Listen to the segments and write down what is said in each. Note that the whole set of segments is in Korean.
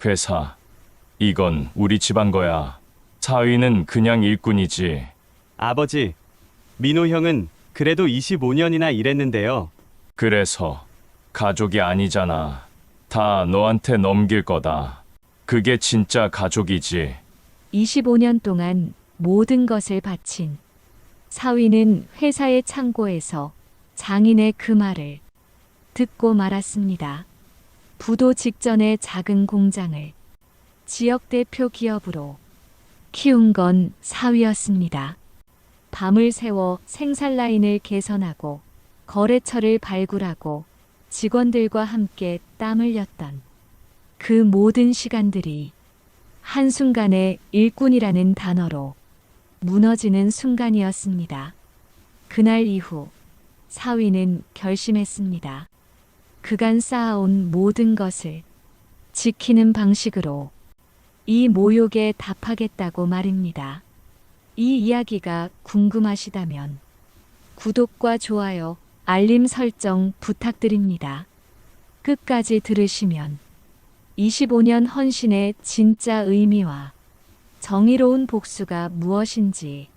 회사, 이건 우리 집안 거야. 사위는 그냥 일꾼이지. 아버지, 민호 형은 그래도 25년이나 일했는데요. 그래서 가족이 아니잖아. 다 너한테 넘길 거다. 그게 진짜 가족이지. 25년 동안 모든 것을 바친 사위는 회사의 창고에서 장인의 그 말을 듣고 말았습니다. 부도 직전의 작은 공장을 지역 대표 기업으로 키운 건 사위였습니다. 밤을 새워 생산 라인을 개선하고 거래처를 발굴하고 직원들과 함께 땀 흘렸던 그 모든 시간들이 한순간에 일꾼이라는 단어로 무너지는 순간이었습니다. 그날 이후 사위는 결심했습니다. 그간 쌓아온 모든 것을 지키는 방식으로 이 모욕에 답하겠다고 말입니다. 이 이야기가 궁금하시다면 구독과 좋아요, 알림 설정 부탁드립니다. 끝까지 들으시면 25년 헌신의 진짜 의미와 정의로운 복수가 무엇인지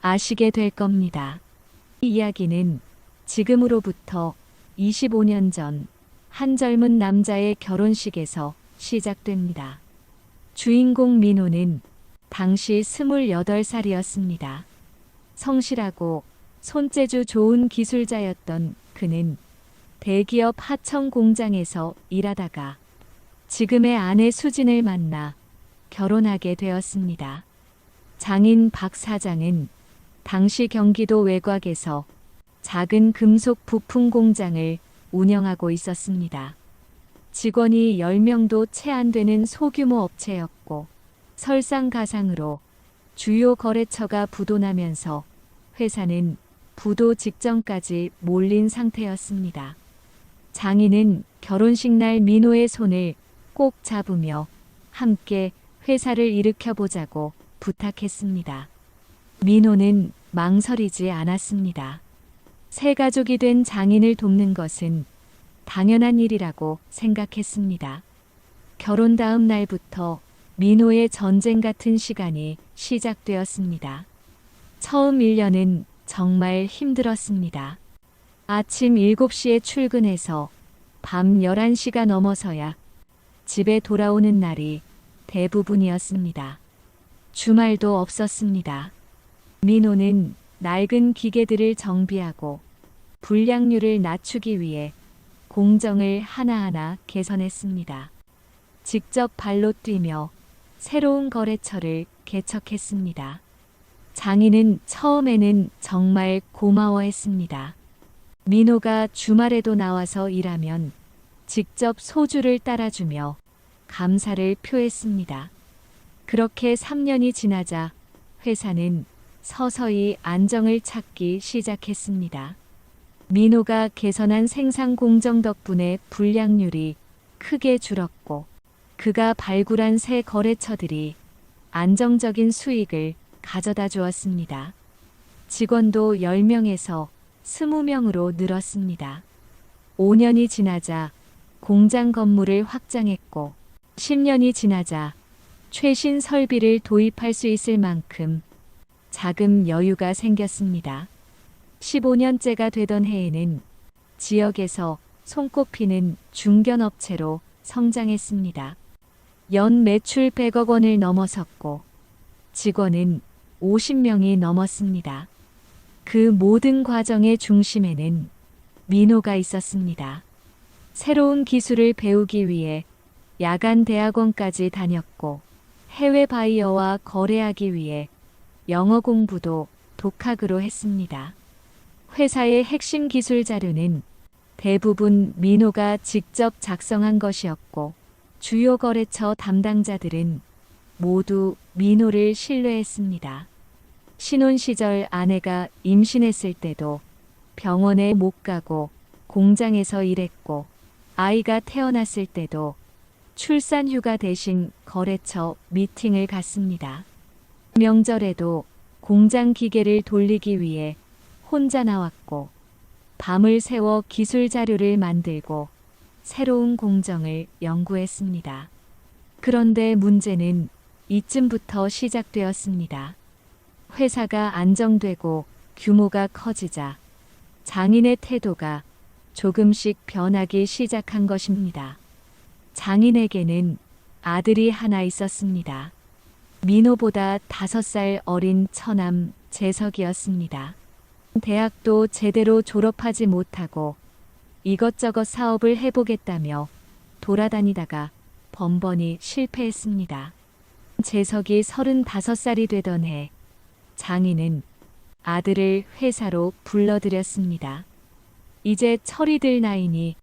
아시게 될 겁니다. 이 이야기는 지금으로부터 25년 전 한 젊은 남자의 결혼식에서 시작됩니다. 주인공 민호는 당시 28살이었습니다. 성실하고 손재주 좋은 기술자였던 그는 대기업 하청 공장에서 일하다가 지금의 아내 수진을 만나 결혼하게 되었습니다. 장인 박 사장은 당시 경기도 외곽에서 작은 금속 부품 공장을 운영하고 있었습니다. 직원이 10명도 채 안 되는 소규모 업체였고 설상가상으로 주요 거래처가 부도나면서 회사는 부도 직전까지 몰린 상태였습니다. 장인은 결혼식 날 민호의 손을 꼭 잡으며 함께 회사를 일으켜보자고 부탁했습니다. 민호는 망설이지 않았습니다. 새 가족이 된 장인을 돕는 것은 당연한 일이라고 생각했습니다. 결혼 다음 날부터 민호의 전쟁 같은 시간이 시작되었습니다. 처음 1년은 정말 힘들었습니다. 아침 7시에 출근해서 밤 11시가 넘어서야 집에 돌아오는 날이 대부분이었습니다. 주말도 없었습니다. 민호는 낡은 기계들을 정비하고 불량률을 낮추기 위해 공정을 하나하나 개선했습니다. 직접 발로 뛰며 새로운 거래처를 개척했습니다. 장인은 처음에는 정말 고마워했습니다. 민호가 주말에도 나와서 일하면 직접 소주를 따라주며 감사를 표했습니다. 그렇게 3년이 지나자 회사는 서서히 안정을 찾기 시작했습니다. 민호가 개선한 생산 공정 덕분에 불량률이 크게 줄었고 그가 발굴한 새 거래처들이 안정적인 수익을 가져다 주었습니다. 직원도 10명에서 20명으로 늘었습니다. 5년이 지나자 공장 건물을 확장했고 10년이 지나자 최신 설비를 도입할 수 있을 만큼 자금 여유가 생겼습니다. 15년째가 되던 해에는 지역에서 손꼽히는 중견업체로 성장했습니다. 연 매출 100억 원을 넘어섰고 직원은 50명이 넘었습니다. 그 모든 과정의 중심에는 민호가 있었습니다. 새로운 기술을 배우기 위해 야간 대학원까지 다녔고 해외 바이어와 거래하기 위해 영어 공부도 독학으로 했습니다. 회사의 핵심 기술 자료는 대부분 민호가 직접 작성한 것이었고 주요 거래처 담당자들은 모두 민호를 신뢰했습니다. 신혼 시절 아내가 임신했을 때도 병원에 못 가고 공장에서 일했고 아이가 태어났을 때도 출산 휴가 대신 거래처 미팅을 갔습니다. 명절에도 공장 기계를 돌리기 위해 혼자 나왔고 밤을 새워 기술 자료를 만들고 새로운 공정을 연구했습니다. 그런데 문제는 이쯤부터 시작되었습니다. 회사가 안정되고 규모가 커지자 장인의 태도가 조금씩 변하기 시작한 것입니다. 장인에게는 아들이 하나 있었습니다. 민호보다 5살 어린 처남 재석이었습니다. 대학도 제대로 졸업하지 못하고 이것저것 사업을 해보겠다며 돌아다니다가 번번이 실패했습니다. 재석이 35살이 되던 해 장인은 아들을 회사로 불러들였습니다. 이제 철이 들 나이니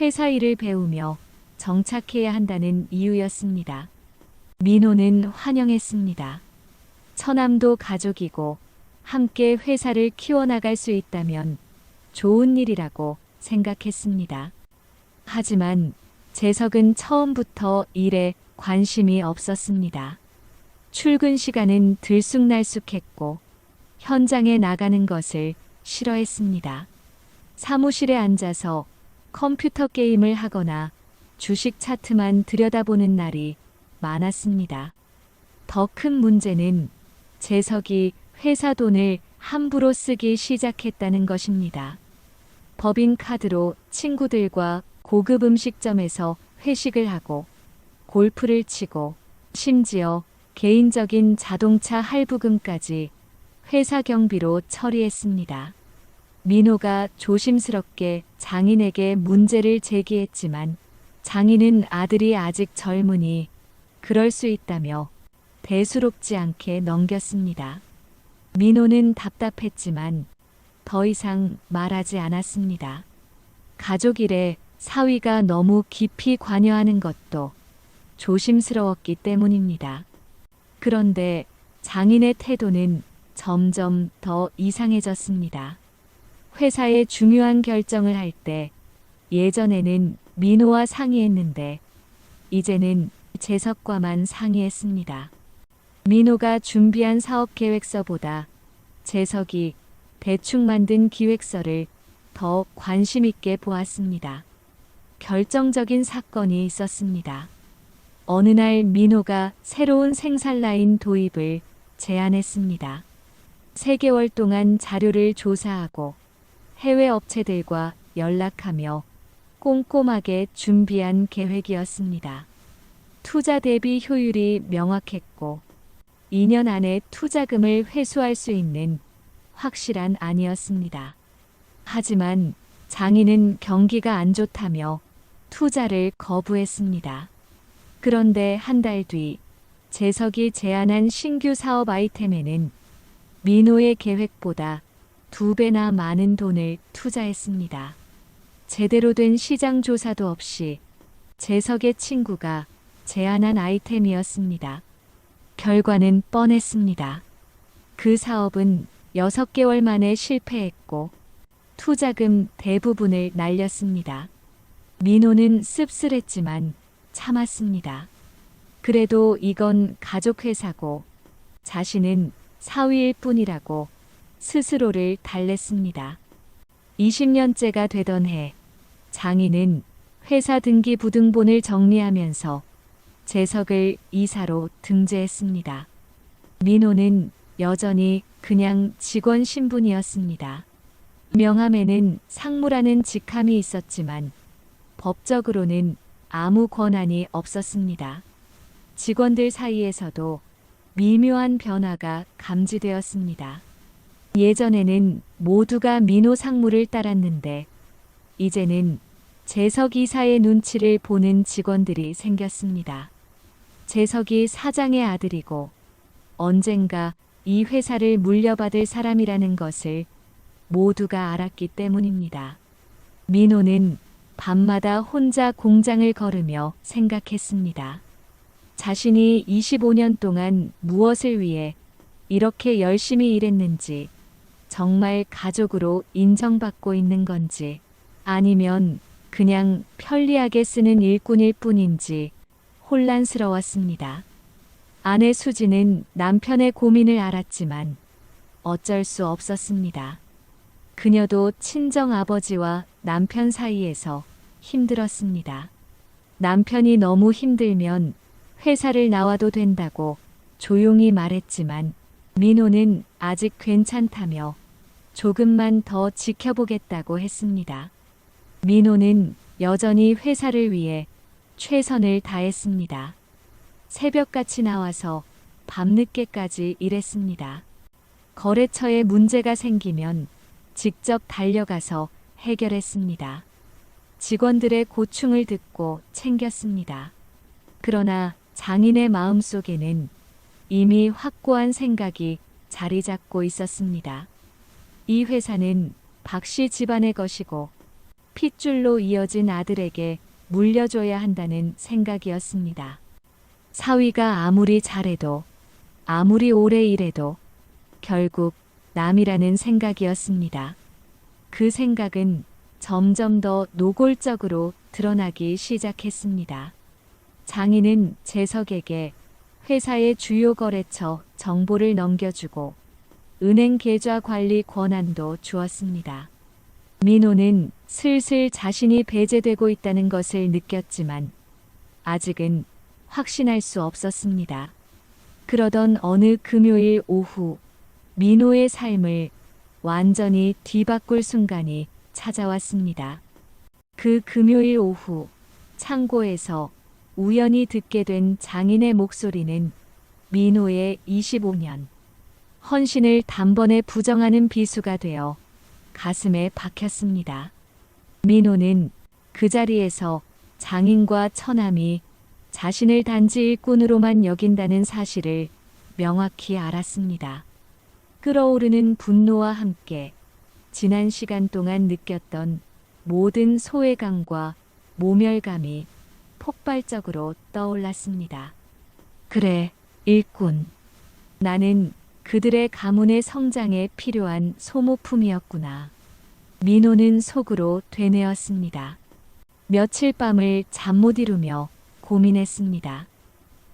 회사 일을 배우며 정착해야 한다는 이유였습니다. 민호는 환영했습니다. 처남도 가족이고 함께 회사를 키워나갈 수 있다면 좋은 일이라고 생각했습니다. 하지만 재석은 처음부터 일에 관심이 없었습니다. 출근 시간은 들쑥날쑥했고 현장에 나가는 것을 싫어했습니다. 사무실에 앉아서 컴퓨터 게임을 하거나 주식 차트만 들여다보는 날이 많았습니다. 더 큰 문제는 재석이 회사 돈을 함부로 쓰기 시작했다는 것입니다. 법인카드로 친구들과 고급 음식점에서 회식을 하고 골프를 치고 심지어 개인적인 자동차 할부금까지 회사 경비로 처리했습니다. 민호가 조심스럽게 장인에게 문제를 제기했지만 장인은 아들이 아직 젊으니 그럴 수 있다며 대수롭지 않게 넘겼습니다. 민호는 답답했지만 더 이상 말하지 않았습니다. 가족 일에 사위가 너무 깊이 관여하는 것도 조심스러웠기 때문입니다. 그런데 장인의 태도는 점점 더 이상해졌습니다. 회사의 중요한 결정을 할 때 예전에는 민호와 상의했는데 이제는 재석과만 상의했습니다. 민호가 준비한 사업 계획서보다 재석이 대충 만든 기획서를 더 관심 있게 보았습니다. 결정적인 사건이 있었습니다. 어느 날 민호가 새로운 생산라인 도입을 제안했습니다. 3개월 동안 자료를 조사하고 해외 업체들과 연락하며 꼼꼼하게 준비한 계획이었습니다. 투자 대비 효율이 명확했고 2년 안에 투자금을 회수할 수 있는 확실한 안이었습니다. 하지만 장인은 경기가 안 좋다며 투자를 거부했습니다. 그런데 한 달 뒤 재석이 제안한 신규 사업 아이템에는 민호의 계획보다 2배나 많은 돈을 투자했습니다. 제대로 된 시장 조사도 없이 재석의 친구가 제안한 아이템이었습니다. 결과는 뻔했습니다. 그 사업은 6개월 만에 실패했고 투자금 대부분을 날렸습니다. 민호는 씁쓸했지만 참았습니다. 그래도 이건 가족 회사고 자신은 사위일 뿐이라고 스스로를 달랬습니다. 20년째가 되던 해 장인은 회사 등기 부등본을 정리하면서 재석을 이사로 등재했습니다. 민호는 여전히 그냥 직원 신분이었습니다. 명함에는 상무라는 직함이 있었지만 법적으로는 아무 권한이 없었습니다. 직원들 사이에서도 미묘한 변화가 감지되었습니다. 예전에는 모두가 민호 상무를 따랐는데 이제는 재석 이사의 눈치를 보는 직원들이 생겼습니다. 재석이 사장의 아들이고 언젠가 이 회사를 물려받을 사람이라는 것을 모두가 알았기 때문입니다. 민호는 밤마다 혼자 공장을 걸으며 생각했습니다. 자신이 25년 동안 무엇을 위해 이렇게 열심히 일했는지, 정말 가족으로 인정받고 있는 건지, 아니면 그냥 편리하게 쓰는 일꾼일 뿐인지 혼란스러웠습니다. 아내 수지는 남편의 고민을 알았지만 어쩔 수 없었습니다. 그녀도 친정 아버지와 남편 사이에서 힘들었습니다. 남편이 너무 힘들면 회사를 나와도 된다고 조용히 말했지만 민호는 아직 괜찮다며 조금만 더 지켜보겠다고 했습니다. 민호는 여전히 회사를 위해 최선을 다했습니다. 새벽같이 나와서 밤늦게까지 일했습니다. 거래처에 문제가 생기면 직접 달려가서 해결했습니다. 직원들의 고충을 듣고 챙겼습니다. 그러나 장인의 마음속에는 이미 확고한 생각이 자리 잡고 있었습니다. 이 회사는 박씨 집안의 것이고 핏줄로 이어진 아들에게 물려줘야 한다는 생각이었습니다. 사위가 아무리 잘해도 아무리 오래 일해도 결국 남이라는 생각이었습니다. 그 생각은 점점 더 노골적으로 드러나기 시작했습니다. 장인은 재석에게 회사의 주요 거래처 정보를 넘겨주고 은행 계좌 관리 권한도 주었습니다. 민호는 슬슬 자신이 배제되고 있다는 것을 느꼈지만 아직은 확신할 수 없었습니다. 그러던 어느 금요일 오후 민호의 삶을 완전히 뒤바꿀 순간이 찾아왔습니다. 그 금요일 오후 창고에서 우연히 듣게 된 장인의 목소리는 민호의 25년 헌신을 단번에 부정하는 비수가 되어 가슴에 박혔습니다. 민호는 그 자리에서 장인과 처남이 자신을 단지 일꾼으로만 여긴다는 사실을 명확히 알았습니다. 끓어오르는 분노와 함께 지난 시간 동안 느꼈던 모든 소외감과 모멸감이 폭발적으로 떠올랐습니다. 그래, 일꾼. 나는 그들의 가문의 성장에 필요한 소모품이었구나. 민호는 속으로 되뇌었습니다. 며칠 밤을 잠 못 이루며 고민했습니다.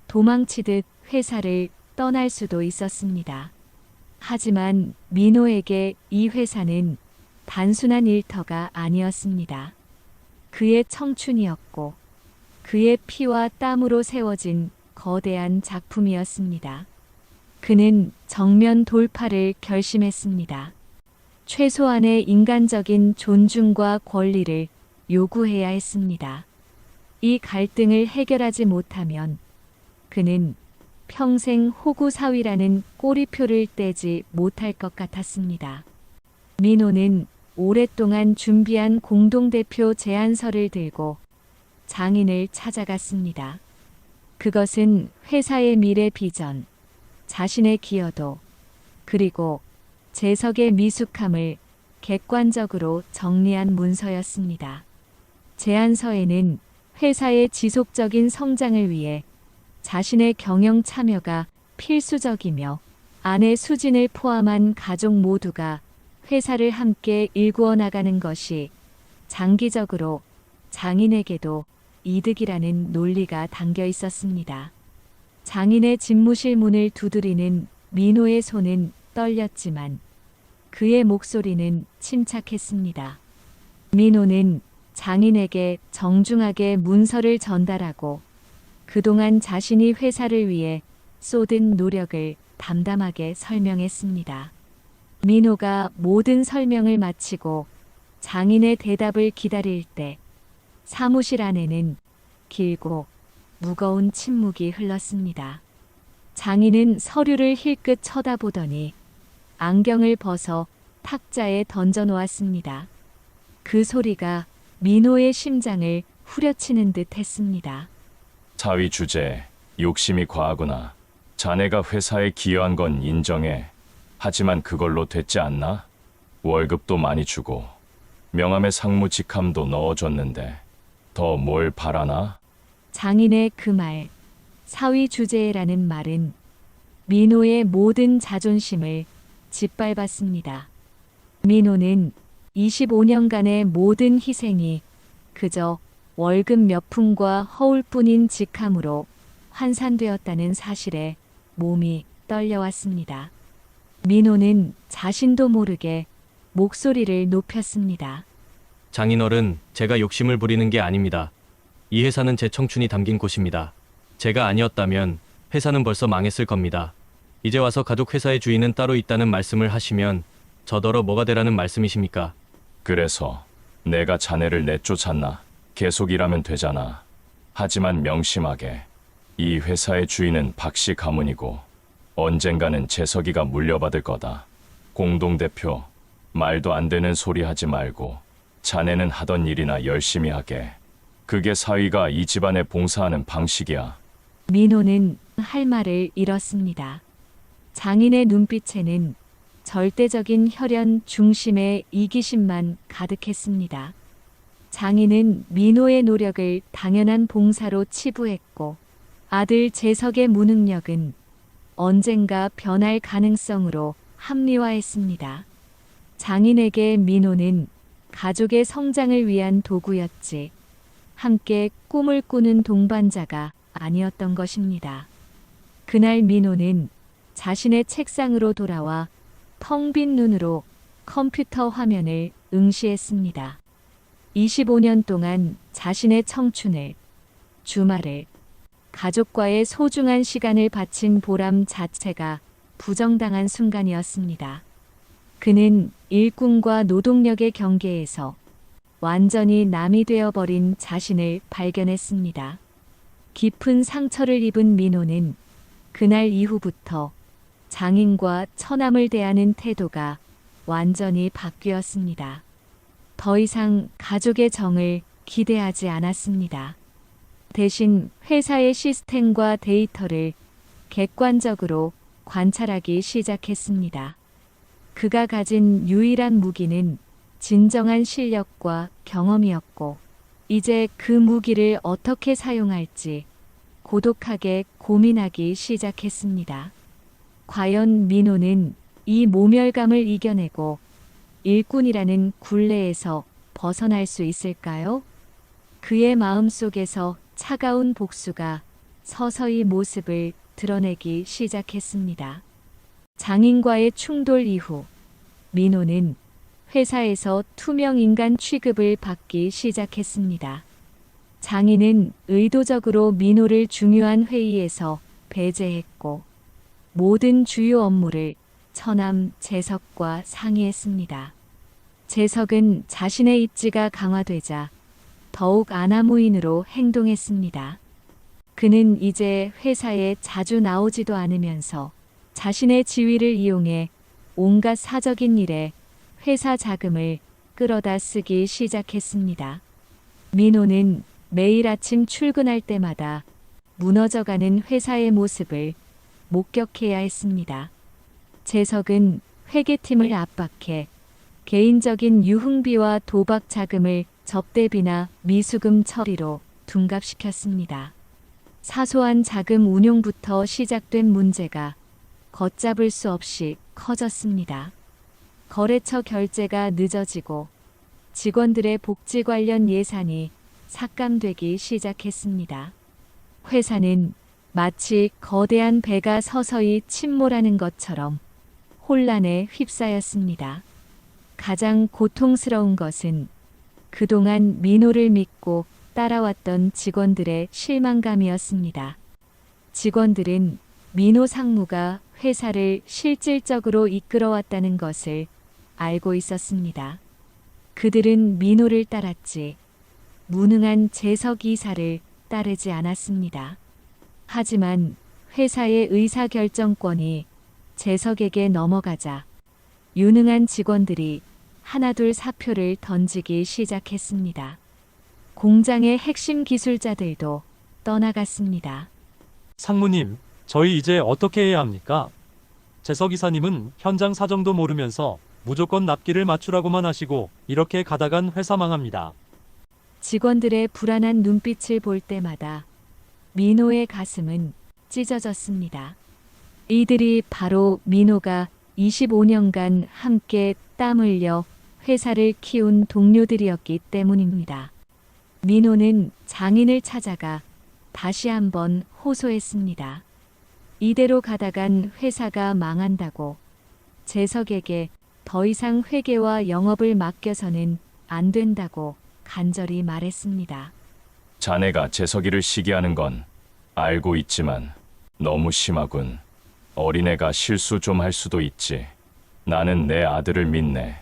도망치듯 회사를 떠날 수도 있었습니다. 하지만 민호에게 이 회사는 단순한 일터가 아니었습니다. 그의 청춘이었고 그의 피와 땀으로 세워진 거대한 작품이었습니다. 그는 정면 돌파를 결심했습니다. 최소한의 인간적인 존중과 권리를 요구해야 했습니다. 이 갈등을 해결하지 못하면 그는 평생 호구사위라는 꼬리표를 떼지 못할 것 같았습니다. 민호는 오랫동안 준비한 공동대표 제안서를 들고 장인을 찾아갔습니다. 그것은 회사의 미래 비전, 자신의 기여도, 그리고 재석의 미숙함을 객관적으로 정리한 문서였습니다. 제안서에는 회사의 지속적인 성장을 위해 자신의 경영 참여가 필수적이며 아내 수진을 포함한 가족 모두가 회사를 함께 일구어 나가는 것이 장기적으로 장인에게도 이득이라는 논리가 담겨 있었습니다. 장인의 집무실 문을 두드리는 민호의 손은 떨렸지만 그의 목소리는 침착했습니다. 민호는 장인에게 정중하게 문서를 전달하고 그동안 자신이 회사를 위해 쏟은 노력을 담담하게 설명했습니다. 민호가 모든 설명을 마치고 장인의 대답을 기다릴 때 사무실 안에는 길고 무거운 침묵이 흘렀습니다. 장인은 서류를 힐끗 쳐다보더니 안경을 벗어 탁자에 던져놓았습니다. 그 소리가 민호의 심장을 후려치는 듯 했습니다. 사위 주제, 욕심이 과하구나. 자네가 회사에 기여한 건 인정해. 하지만 그걸로 됐지 않나? 월급도 많이 주고 명함에 상무 직함도 넣어줬는데 더 뭘 바라나? 장인의 그 말, 사위 주제라는 말은 민호의 모든 자존심을 짓밟았습니다. 민호는 25년간의 모든 희생이 그저 월급 몇 푼과 허울뿐인 직함으로 환산되었다는 사실에 몸이 떨려왔습니다. 민호는 자신도 모르게 목소리를 높였습니다. 장인어른, 제가 욕심을 부리는 게 아닙니다. 이 회사는 제 청춘이 담긴 곳입니다. 제가 아니었다면 회사는 벌써 망했을 겁니다. 이제 와서 가족 회사의 주인은 따로 있다는 말씀을 하시면 저더러 뭐가 되라는 말씀이십니까? 그래서 내가 자네를 내쫓았나? 계속 일하면 되잖아. 하지만 명심하게. 이 회사의 주인은 박씨 가문이고 언젠가는 재석이가 물려받을 거다. 공동대표, 말도 안 되는 소리 하지 말고 자네는 하던 일이나 열심히 하게. 그게 사위가 이 집안에 봉사하는 방식이야. 민호는 할 말을 잃었습니다. 장인의 눈빛에는 절대적인 혈연 중심의 이기심만 가득했습니다. 장인은 민호의 노력을 당연한 봉사로 치부했고 아들 재석의 무능력은 언젠가 변할 가능성으로 합리화했습니다. 장인에게 민호는 가족의 성장을 위한 도구였지 함께 꿈을 꾸는 동반자가 아니었던 것입니다. 그날 민호는 자신의 책상으로 돌아와 텅 빈 눈으로 컴퓨터 화면을 응시했습니다. 25년 동안 자신의 청춘을, 주말을, 가족과의 소중한 시간을 바친 보람 자체가 부정당한 순간이었습니다. 그는 일꾼과 노동력의 경계에서 완전히 남이 되어버린 자신을 발견했습니다. 깊은 상처를 입은 민호는 그날 이후부터 장인과 처남을 대하는 태도가 완전히 바뀌었습니다. 더 이상 가족의 정을 기대하지 않았습니다. 대신 회사의 시스템과 데이터를 객관적으로 관찰하기 시작했습니다. 그가 가진 유일한 무기는 진정한 실력과 경험이었고, 이제 그 무기를 어떻게 사용할지 고독하게 고민하기 시작했습니다. 과연 민호는 이 모멸감을 이겨내고 일꾼이라는 굴레에서 벗어날 수 있을까요? 그의 마음속에서 차가운 복수가 서서히 모습을 드러내기 시작했습니다. 장인과의 충돌 이후 민호는 회사에서 투명 인간 취급을 받기 시작했습니다. 장인은 의도적으로 민호를 중요한 회의에서 배제했고 모든 주요 업무를 처남 재석과 상의했습니다. 재석은 자신의 입지가 강화되자 더욱 아나무인으로 행동했습니다. 그는 이제 회사에 자주 나오지도 않으면서 자신의 지위를 이용해 온갖 사적인 일에 회사 자금을 끌어다 쓰기 시작했습니다. 민호는 매일 아침 출근할 때마다 무너져가는 회사의 모습을 목격해야 했습니다. 재석은 회계팀을 압박해 개인적인 유흥비와 도박 자금을 접대비나 미수금 처리로 둔갑시켰습니다. 사소한 자금 운용부터 시작된 문제가 걷잡을 수 없이 커졌습니다. 거래처 결제가 늦어지고 직원들의 복지 관련 예산이 삭감되기 시작했습니다. 회사는 마치 거대한 배가 서서히 침몰하는 것처럼 혼란에 휩싸였습니다. 가장 고통스러운 것은 그동안 민호를 믿고 따라왔던 직원들의 실망감이었습니다. 직원들은 민호 상무가 회사를 실질적으로 이끌어왔다는 것을 알고 있었습니다. 그들은 민호를 따랐지 무능한 재석 이사를 따르지 않았습니다. 하지만 회사의 의사결정권이 재석에게 넘어가자 유능한 직원들이 하나둘 사표를 던지기 시작했습니다. 공장의 핵심 기술자들도 떠나갔습니다. 상무님, 저희 이제 어떻게 해야 합니까? 재석 이사님은 현장 사정도 모르면서 무조건 납기를 맞추라고만 하시고 이렇게 가다간 회사 망합니다. 직원들의 불안한 눈빛을 볼 때마다 민호의 가슴은 찢어졌습니다. 이들이 바로 민호가 25년간 함께 땀 흘려 회사를 키운 동료들이었기 때문입니다. 민호는 장인을 찾아가 다시 한번 호소했습니다. 이대로 가다간 회사가 망한다고 재석에게 더 이상 회계와 영업을 맡겨서는 안 된다고 간절히 말했습니다. 자네가 재석이를 시기하는 건 알고 있지만 너무 심하군. 어린애가 실수 좀 할 수도 있지. 나는 내 아들을 믿네.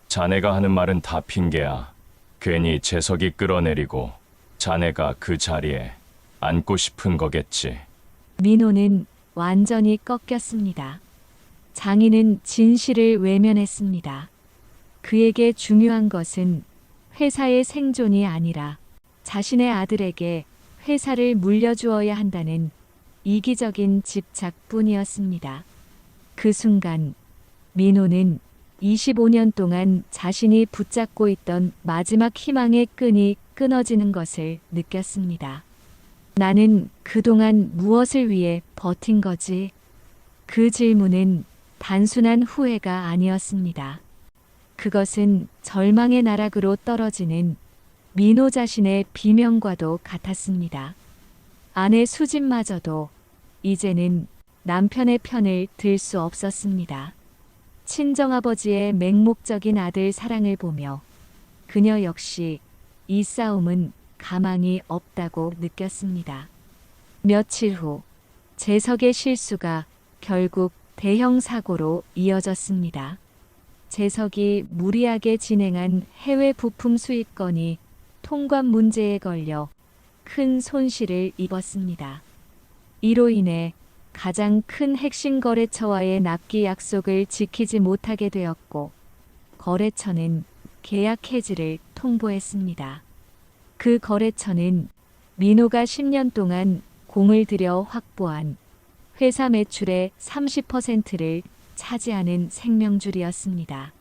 자네가 하는 말은 다 핑계야. 괜히 재석이 끌어내리고 자네가 그 자리에 앉고 싶은 거겠지. 민호는 완전히 꺾였습니다. 장인은 진실을 외면했습니다. 그에게 중요한 것은 회사의 생존이 아니라 자신의 아들에게 회사를 물려주어야 한다는 이기적인 집착뿐이었습니다. 그 순간 민호는 25년 동안 자신이 붙잡고 있던 마지막 희망의 끈이 끊어지는 것을 느꼈습니다. 나는 그동안 무엇을 위해 버틴 거지? 그 질문은 단순한 후회가 아니었습니다. 그것은 절망의 나락으로 떨어지는 민호 자신의 비명과도 같았습니다. 아내 수진마저도 이제는 남편의 편을 들 수 없었습니다. 친정아버지의 맹목적인 아들 사랑을 보며 그녀 역시 이 싸움은 가망이 없다고 느꼈습니다. 며칠 후 재석의 실수가 결국 대형 사고로 이어졌습니다. 재석이 무리하게 진행한 해외 부품 수입 건이 통관 문제에 걸려 큰 손실을 입었습니다. 이로 인해 가장 큰 핵심 거래처와의 납기 약속을 지키지 못하게 되었고, 거래처는 계약 해지를 통보했습니다. 그 거래처는 민호가 10년 동안 공을 들여 확보한 회사 매출의 30%를 차지하는 생명줄이었습니다.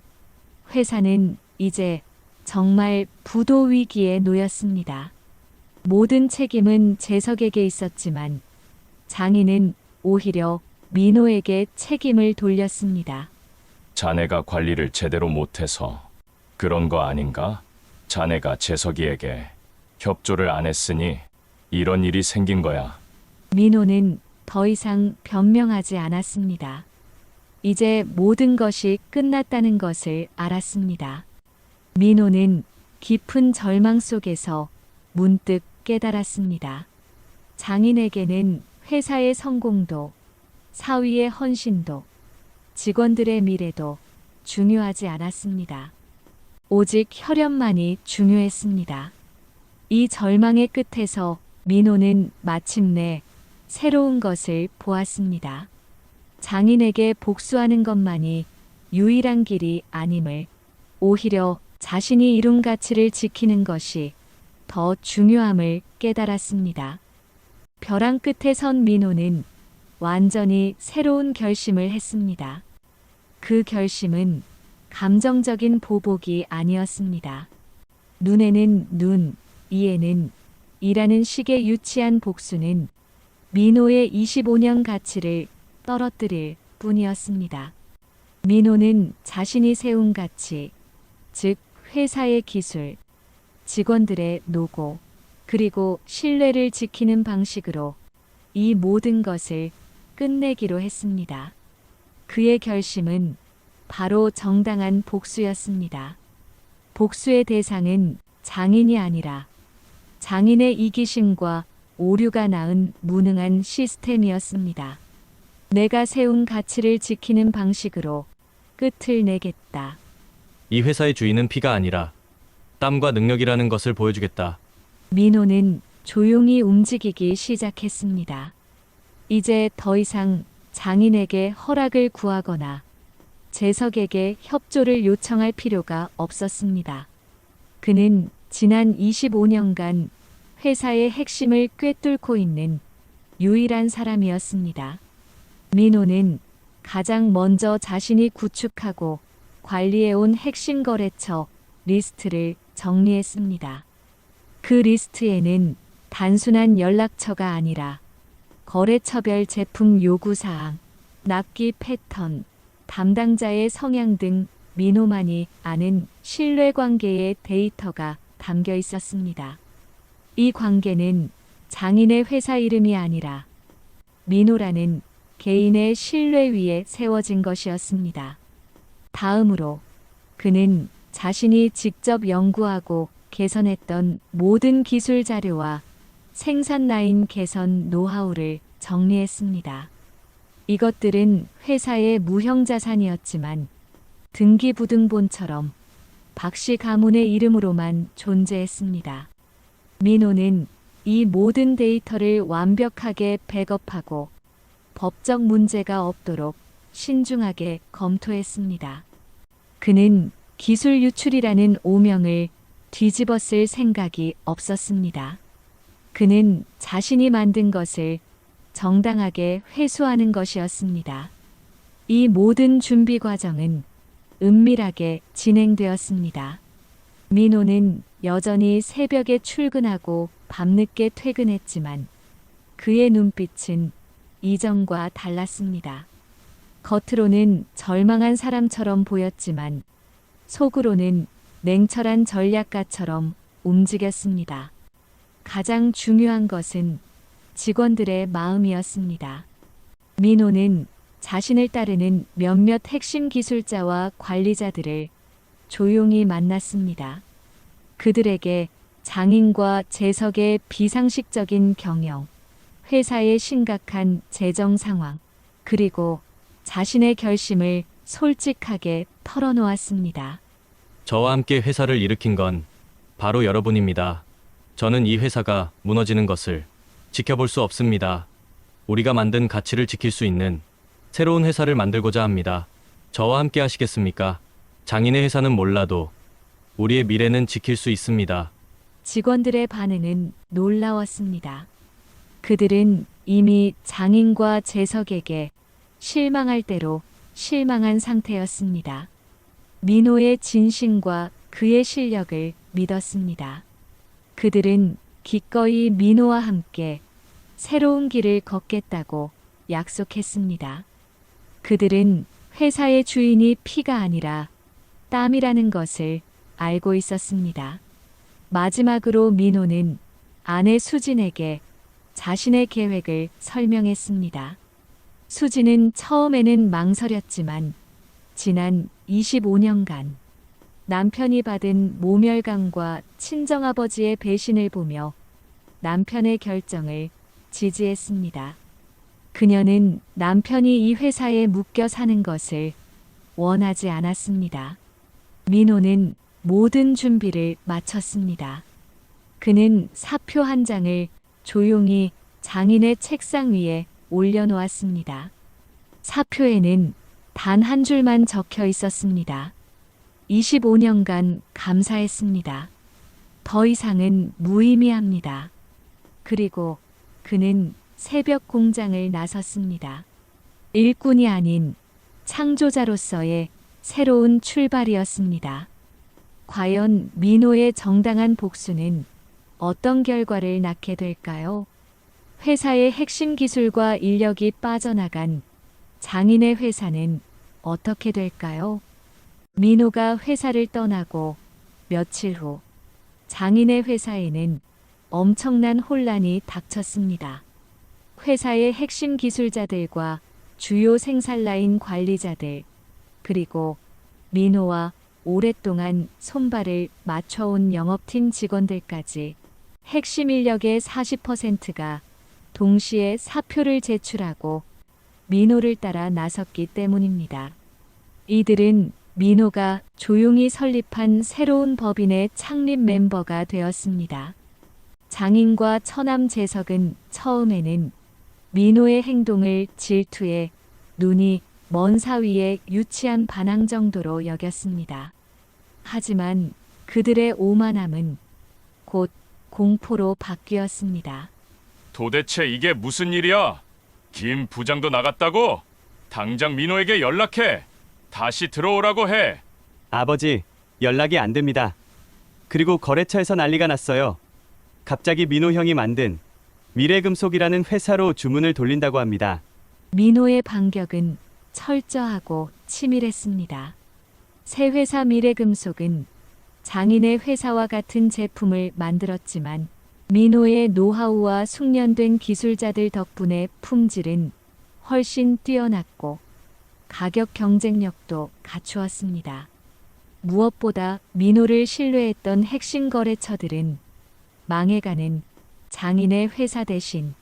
회사는 이제 정말 부도 위기에 놓였습니다. 모든 책임은 재석에게 있었지만 장인은 오히려 민호에게 책임을 돌렸습니다. 자네가 관리를 제대로 못해서 그런 거 아닌가? 자네가 재석이에게 협조를 안 했으니 이런 일이 생긴 거야. 민호는 더 이상 변명하지 않았습니다. 이제 모든 것이 끝났다는 것을 알았습니다. 민호는 깊은 절망 속에서 문득 깨달았습니다. 장인에게는 회사의 성공도, 사위의 헌신도, 직원들의 미래도 중요하지 않았습니다. 오직 혈연만이 중요했습니다. 이 절망의 끝에서 민호는 마침내 새로운 것을 보았습니다. 장인에게 복수하는 것만이 유일한 길이 아님을, 오히려 자신이 이룬 가치를 지키는 것이 더 중요함을 깨달았습니다. 벼랑 끝에 선 민호는 완전히 새로운 결심을 했습니다. 그 결심은 감정적인 보복이 아니었습니다. 눈에는 눈, 이에는 이라는 식의 유치한 복수는 민호의 25년 가치를 떨어뜨릴 뿐이었습니다. 민호는 자신이 세운 가치, 즉 회사의 기술, 직원들의 노고, 그리고 신뢰를 지키는 방식으로 이 모든 것을 끝내기로 했습니다. 그의 결심은 바로 정당한 복수였습니다. 복수의 대상은 장인이 아니라 장인의 이기심과 오류가 낳은 무능한 시스템이었습니다. 내가 세운 가치를 지키는 방식으로 끝을 내겠다. 이 회사의 주인은 피가 아니라 땀과 능력이라는 것을 보여주겠다. 민호는 조용히 움직이기 시작했습니다. 이제 더 이상 장인에게 허락을 구하거나 재석에게 협조를 요청할 필요가 없었습니다. 그는 지난 25년간 회사의 핵심을 꿰뚫고 있는 유일한 사람이었습니다. 민호는 가장 먼저 자신이 구축하고 관리해온 핵심 거래처 리스트를 정리했습니다. 그 리스트에는 단순한 연락처가 아니라 거래처별 제품 요구사항, 납기 패턴, 담당자의 성향 등 민호만이 아는 신뢰관계의 데이터가 담겨 있었습니다. 이 관계는 장인의 회사 이름이 아니라 민호라는 개인의 신뢰 위에 세워진 것이었습니다. 다음으로 그는 자신이 직접 연구하고 개선했던 모든 기술 자료와 생산 라인 개선 노하우를 정리했습니다. 이것들은 회사의 무형 자산이었지만 등기부등본처럼 박씨 가문의 이름으로만 존재했습니다. 민호는 이 모든 데이터를 완벽하게 백업하고 법적 문제가 없도록 신중하게 검토했습니다. 그는 기술 유출이라는 오명을 뒤집었을 생각이 없었습니다. 그는 자신이 만든 것을 정당하게 회수하는 것이었습니다. 이 모든 준비 과정은 은밀하게 진행되었습니다. 민호는 여전히 새벽에 출근하고 밤늦게 퇴근했지만 그의 눈빛은 이전과 달랐습니다. 겉으로는 절망한 사람처럼 보였지만 속으로는 냉철한 전략가처럼 움직였습니다. 가장 중요한 것은 직원들의 마음이었습니다. 민호는 자신을 따르는 몇몇 핵심 기술자와 관리자들을 조용히 만났습니다. 그들에게 장인과 재석의 비상식적인 경영, 회사의 심각한 재정 상황, 그리고 자신의 결심을 솔직하게 털어놓았습니다. 저와 함께 회사를 일으킨 건 바로 여러분입니다. 저는 이 회사가 무너지는 것을 지켜볼 수 없습니다. 우리가 만든 가치를 지킬 수 있는 새로운 회사를 만들고자 합니다. 저와 함께 하시겠습니까? 장인의 회사는 몰라도 우리의 미래는 지킬 수 있습니다. 직원들의 반응은 놀라웠습니다. 그들은 이미 장인과 재석에게 실망할 대로 실망한 상태였습니다. 민호의 진심과 그의 실력을 믿었습니다. 그들은 기꺼이 민호와 함께 새로운 길을 걷겠다고 약속했습니다. 그들은 회사의 주인이 피가 아니라 땀이라는 것을 알고 있었습니다. 마지막으로 민호는 아내 수진에게 자신의 계획을 설명했습니다. 수진은 처음에는 망설였지만 지난 25년간 남편이 받은 모멸감과 친정아버지의 배신을 보며 남편의 결정을 지지했습니다. 그녀는 남편이 이 회사에 묶여 사는 것을 원하지 않았습니다. 민호는 모든 준비를 마쳤습니다. 그는 사표 한 장을 조용히 장인의 책상 위에 올려놓았습니다. 사표에는 단 한 줄만 적혀 있었습니다. 25년간 감사했습니다. 더 이상은 무의미합니다. 그리고 그는 새벽 공장을 나섰습니다. 일꾼이 아닌 창조자로서의 새로운 출발이었습니다. 과연 민호의 정당한 복수는 어떤 결과를 낳게 될까요? 회사의 핵심 기술과 인력이 빠져나간 장인의 회사는 어떻게 될까요? 민호가 회사를 떠나고 며칠 후 장인의 회사에는 엄청난 혼란이 닥쳤습니다. 회사의 핵심 기술자들과 주요 생산라인 관리자들, 그리고 민호와 오랫동안 손발을 맞춰온 영업팀 직원들까지 핵심 인력의 40%가 동시에 사표를 제출하고 민호를 따라 나섰기 때문입니다. 이들은 민호가 조용히 설립한 새로운 법인의 창립 멤버가 되었습니다. 장인과 처남 재석은 처음에는 민호의 행동을 질투에 눈이 먼 사위의 유치한 반항 정도로 여겼습니다. 하지만 그들의 오만함은 곧 공포로 바뀌었습니다. 도대체 이게 무슨 일이야? 김 부장도 나갔다고? 당장 민호에게 연락해. 다시 들어오라고 해. 아버지, 연락이 안 됩니다. 그리고 거래처에서 난리가 났어요. 갑자기 민호 형이 만든 미래금속이라는 회사로 주문을 돌린다고 합니다. 민호의 반격은 철저하고 치밀했습니다. 새 회사 미래금속은 장인의 회사와 같은 제품을 만들었지만 민호의 노하우와 숙련된 기술자들 덕분에 품질은 훨씬 뛰어났고 가격 경쟁력도 갖추었습니다. 무엇보다 민호를 신뢰했던 핵심 거래처들은 망해가는 장인의 회사 대신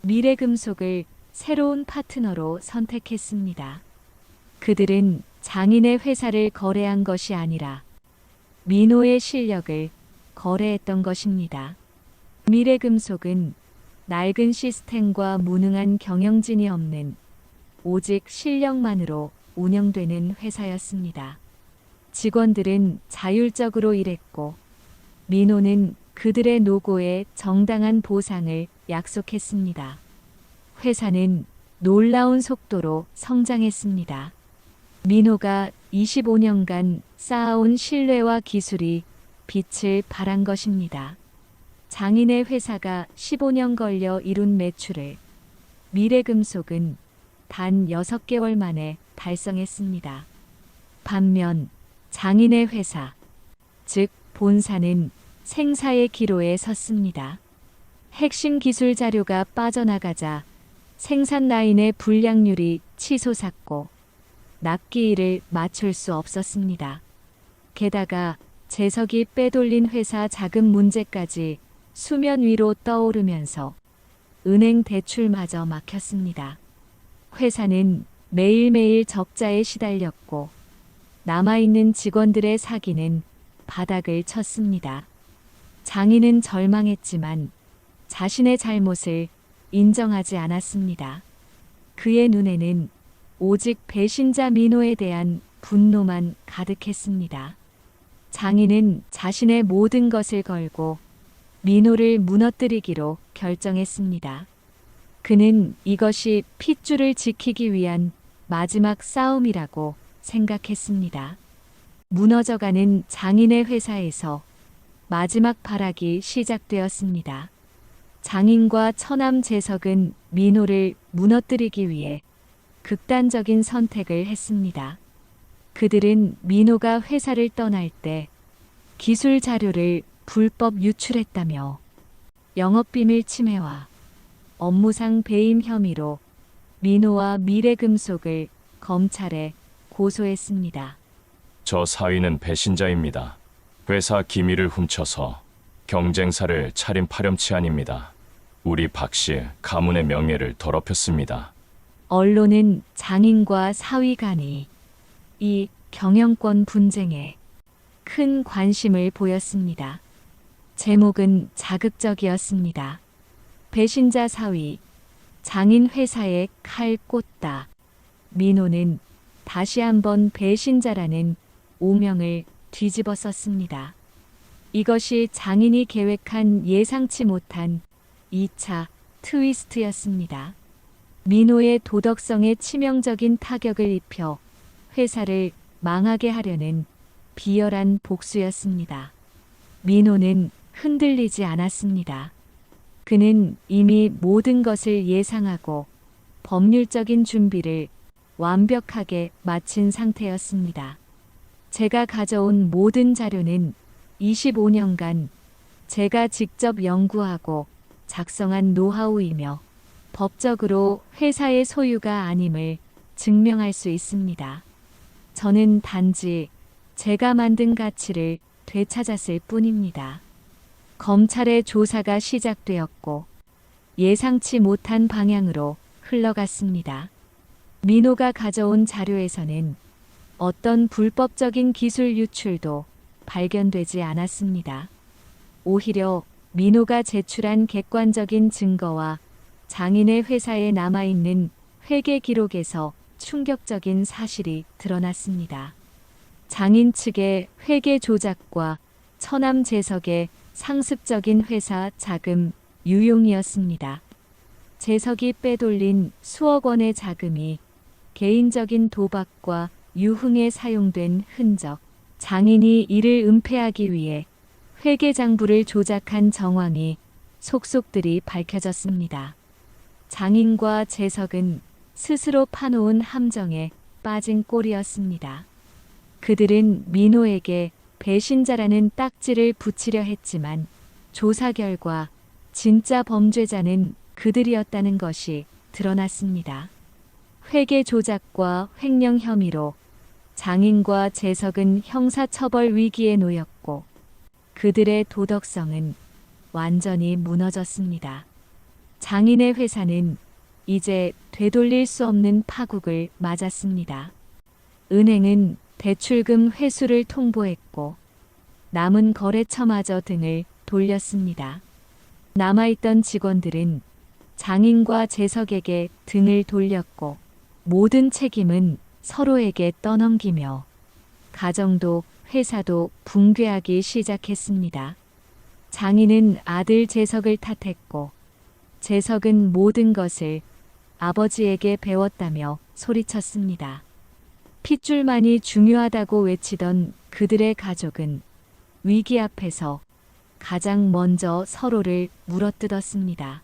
미래금속을 새로운 파트너로 선택했습니다. 그들은 장인의 회사를 거래한 것이 아니라 민호의 실력을 거래했던 것입니다. 미래금속은 낡은 시스템과 무능한 경영진이 없는 오직 실력만으로 운영되는 회사였습니다. 직원들은 자율적으로 일했고 민호는 그들의 노고에 정당한 보상을 약속했습니다. 회사는 놀라운 속도로 성장했습니다. 민호가 25년간 쌓아온 신뢰와 기술이 빛을 발한 것입니다. 장인의 회사가 15년 걸려 이룬 매출을 미래금속은 단 6개월 만에 달성했습니다. 반면 장인의 회사, 즉 본사는 생사의 기로에 섰습니다. 핵심 기술 자료가 빠져나가자 생산 라인의 불량률이 치솟았고 납기일을 맞출 수 없었습니다. 게다가 재석이 빼돌린 회사 자금 문제까지 수면 위로 떠오르면서 은행 대출마저 막혔습니다. 회사는 매일매일 적자에 시달렸고 남아있는 직원들의 사기는 바닥을 쳤습니다. 장인은 절망했지만 자신의 잘못을 인정하지 않았습니다. 그의 눈에는 오직 배신자 민호에 대한 분노만 가득했습니다. 장인은 자신의 모든 것을 걸고 민호를 무너뜨리기로 결정했습니다. 그는 이것이 핏줄을 지키기 위한 마지막 싸움이라고 생각했습니다. 무너져가는 장인의 회사에서 마지막 발악이 시작되었습니다. 장인과 처남 재석은 민호를 무너뜨리기 위해 극단적인 선택을 했습니다. 그들은 민호가 회사를 떠날 때 기술 자료를 불법 유출했다며 영업비밀 침해와 업무상 배임 혐의로 민호와 미래금속을 검찰에 고소했습니다. 저 사위는 배신자입니다. 회사 기밀을 훔쳐서 경쟁사를 차린 파렴치한입니다. 우리 박씨 가문의 명예를 더럽혔습니다. 언론은 장인과 사위 간이 이 경영권 분쟁에 큰 관심을 보였습니다. 제목은 자극적이었습니다. 배신자 사위, 장인 회사에 칼 꽂다. 민호는 다시 한번 배신자라는 오명을 뒤집어 썼습니다. 이것이 장인이 계획한 예상치 못한 2차 트위스트였습니다. 민호의 도덕성에 치명적인 타격을 입혀 회사를 망하게 하려는 비열한 복수였습니다. 민호는 흔들리지 않았습니다. 그는 이미 모든 것을 예상하고 법률적인 준비를 완벽하게 마친 상태였습니다. 제가 가져온 모든 자료는 25년간 제가 직접 연구하고 작성한 노하우이며 법적으로 회사의 소유가 아님을 증명할 수 있습니다. 저는 단지 제가 만든 가치를 되찾았을 뿐입니다. 검찰의 조사가 시작되었고 예상치 못한 방향으로 흘러갔습니다. 민호가 가져온 자료에서는 어떤 불법적인 기술 유출도 발견되지 않았습니다. 오히려 민호가 제출한 객관적인 증거와 장인의 회사에 남아있는 회계 기록에서 충격적인 사실이 드러났습니다. 장인 측의 회계 조작과 처남 재석의 상습적인 회사 자금 유용이었습니다. 재석이 빼돌린 수억 원의 자금이 개인적인 도박과 유흥에 사용된 흔적, 장인이 이를 은폐하기 위해 회계장부를 조작한 정황이 속속들이 밝혀졌습니다. 장인과 재석은 스스로 파놓은 함정에 빠진 꼴이었습니다. 그들은 민호에게 배신자라는 딱지를 붙이려 했지만 조사 결과 진짜 범죄자는 그들이었다는 것이 드러났습니다. 회계 조작과 횡령 혐의로 장인과 재석은 형사처벌 위기에 놓였고 그들의 도덕성은 완전히 무너졌습니다. 장인의 회사는 이제 되돌릴 수 없는 파국을 맞았습니다. 은행은 대출금 회수를 통보했고 남은 거래처마저 등을 돌렸습니다. 남아있던 직원들은 장인과 재석에게 등을 돌렸고 모든 책임은 서로에게 떠넘기며 가정도 회사도 붕괴하기 시작했습니다. 장인은 아들 재석을 탓했고 재석은 모든 것을 아버지에게 배웠다며 소리쳤습니다. 핏줄만이 중요하다고 외치던 그들의 가족은 위기 앞에서 가장 먼저 서로를 물어뜯었습니다.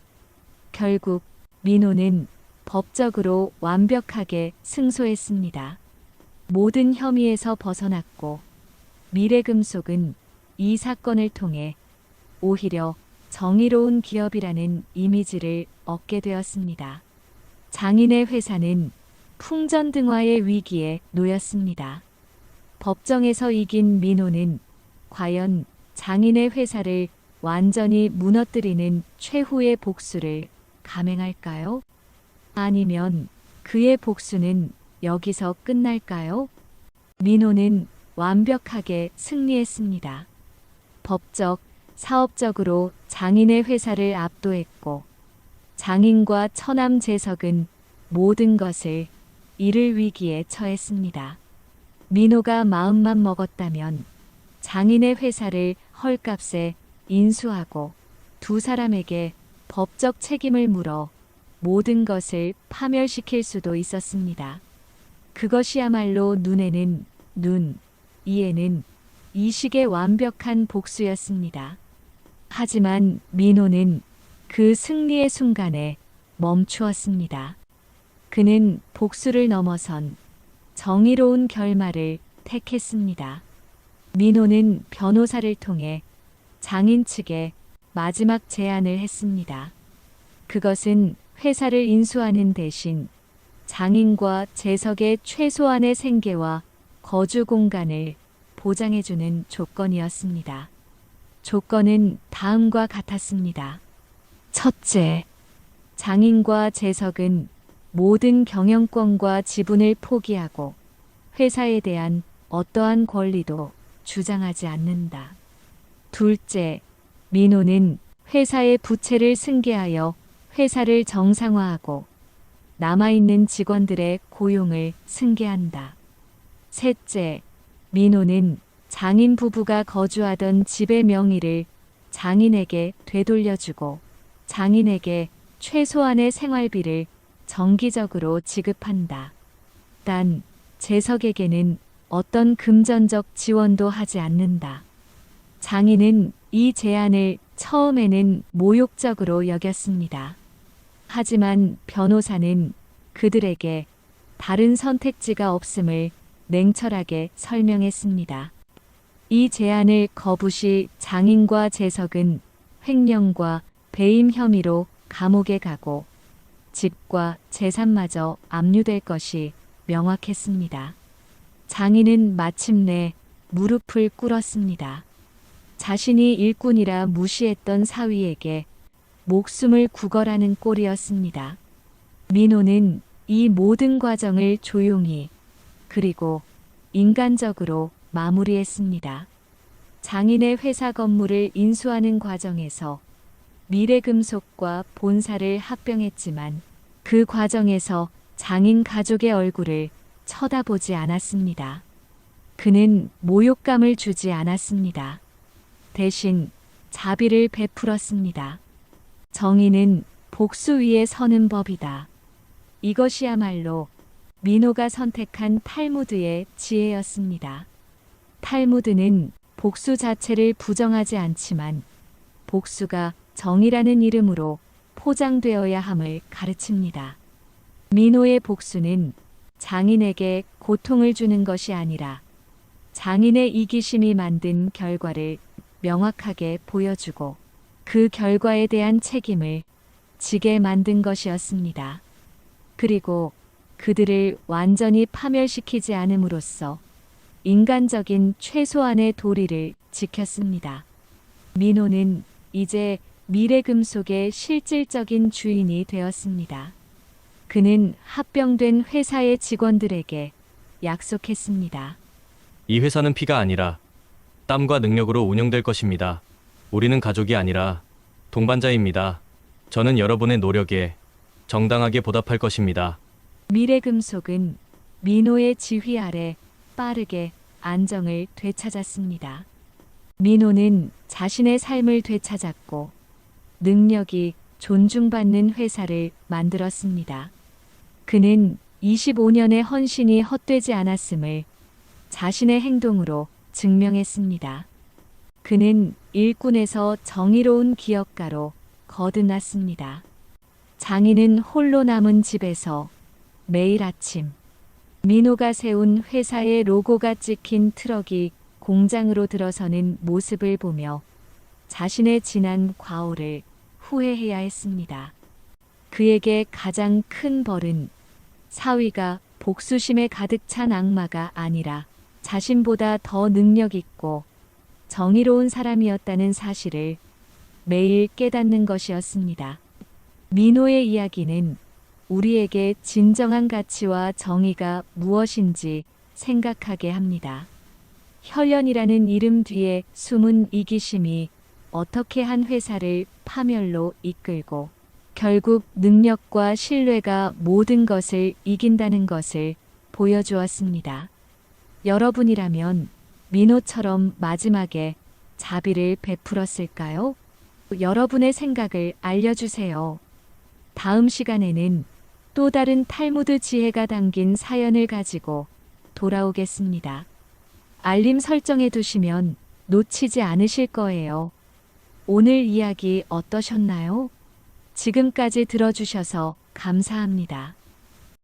결국 민호는 법적으로 완벽하게 승소했습니다. 모든 혐의에서 벗어났고 미래금속은 이 사건을 통해 오히려 정의로운 기업이라는 이미지를 얻게 되었습니다. 장인의 회사는 풍전등화의 위기에 놓였습니다. 법정에서 이긴 민호는 과연 장인의 회사를 완전히 무너뜨리는 최후의 복수를 감행할까요? 아니면 그의 복수는 여기서 끝날까요? 민호는 완벽하게 승리했습니다. 법적, 사업적으로 장인의 회사를 압도했고 장인과 처남 재석은 모든 것을 잃을 위기에 처했습니다. 민호가 마음만 먹었다면 장인의 회사를 헐값에 인수하고 두 사람에게 법적 책임을 물어 모든 것을 파멸시킬 수도 있었습니다. 그것이야말로 눈에는 눈, 이에는 이식의 완벽한 복수였습니다. 하지만 민호는 그 승리의 순간에 멈추었습니다. 그는 복수를 넘어선 정의로운 결말을 택했습니다. 민호는 변호사를 통해 장인 측에 마지막 제안을 했습니다. 그것은 회사를 인수하는 대신 장인과 재석의 최소한의 생계와 거주 공간을 보장해주는 조건이었습니다. 조건은 다음과 같았습니다. 첫째, 장인과 재석은 모든 경영권과 지분을 포기하고 회사에 대한 어떠한 권리도 주장하지 않는다. 둘째, 민호는 회사의 부채를 승계하여 회사를 정상화하고 남아있는 직원들의 고용을 승계한다. 셋째, 민호는 장인 부부가 거주하던 집의 명의를 장인에게 되돌려주고 장인에게 최소한의 생활비를 정기적으로 지급한다. 단, 재석에게는 어떤 금전적 지원도 하지 않는다. 장인은 이 제안을 처음에는 모욕적으로 여겼습니다. 하지만 변호사는 그들에게 다른 선택지가 없음을 냉철하게 설명했습니다. 이 제안을 거부시 장인과 재석은 횡령과 배임 혐의로 감옥에 가고 집과 재산마저 압류될 것이 명확했습니다. 장인은 마침내 무릎을 꿇었습니다. 자신이 일꾼이라 무시했던 사위에게 목숨을 구걸하는 꼴이었습니다. 민호는 이 모든 과정을 조용히 그리고 인간적으로 마무리했습니다. 장인의 회사 건물을 인수하는 과정에서 미래금속과 본사를 합병했지만 그 과정에서 장인 가족의 얼굴을 쳐다보지 않았습니다. 그는 모욕감을 주지 않았습니다. 대신 자비를 베풀었습니다. 정의는 복수 위에 서는 법이다. 이것이야말로 민호가 선택한 탈무드의 지혜였습니다. 탈무드는 복수 자체를 부정하지 않지만 복수가 정의라는 이름으로 포장되어야 함을 가르칩니다. 민호의 복수는 장인에게 고통을 주는 것이 아니라 장인의 이기심이 만든 결과를 명확하게 보여주고 그 결과에 대한 책임을 지게 만든 것이었습니다. 그리고 그들을 완전히 파멸시키지 않음으로써 인간적인 최소한의 도리를 지켰습니다. 민호는 이제 미래금속의 실질적인 주인이 되었습니다. 그는 합병된 회사의 직원들에게 약속했습니다. 이 회사는 피가 아니라 땀과 능력으로 운영될 것입니다. 우리는 가족이 아니라 동반자입니다. 저는 여러분의 노력에 정당하게 보답할 것입니다. 미래금속은 민호의 지휘 아래 빠르게 안정을 되찾았습니다. 민호는 자신의 삶을 되찾았고 능력이 존중받는 회사를 만들었습니다. 그는 25년의 헌신이 헛되지 않았음을 자신의 행동으로 증명했습니다. 그는 일꾼에서 정의로운 기업가로 거듭났습니다. 장인은 홀로 남은 집에서 매일 아침 민호가 세운 회사의 로고가 찍힌 트럭이 공장으로 들어서는 모습을 보며 자신의 지난 과오를 후회해야 했습니다. 그에게 가장 큰 벌은 사위가 복수심에 가득 찬 악마가 아니라 자신보다 더 능력 있고 정의로운 사람이었다는 사실을 매일 깨닫는 것이었습니다. 민호의 이야기는 우리에게 진정한 가치와 정의가 무엇인지 생각하게 합니다. 혈연이라는 이름 뒤에 숨은 이기심이 어떻게 한 회사를 파멸로 이끌고 결국 능력과 신뢰가 모든 것을 이긴다는 것을 보여주었습니다. 여러분이라면 민호처럼 마지막에 자비를 베풀었을까요? 여러분의 생각을 알려주세요. 다음 시간에는 또 다른 탈무드 지혜가 담긴 사연을 가지고 돌아오겠습니다. 알림 설정해 두시면 놓치지 않으실 거예요. 오늘 이야기 어떠셨나요? 지금까지 들어주셔서 감사합니다.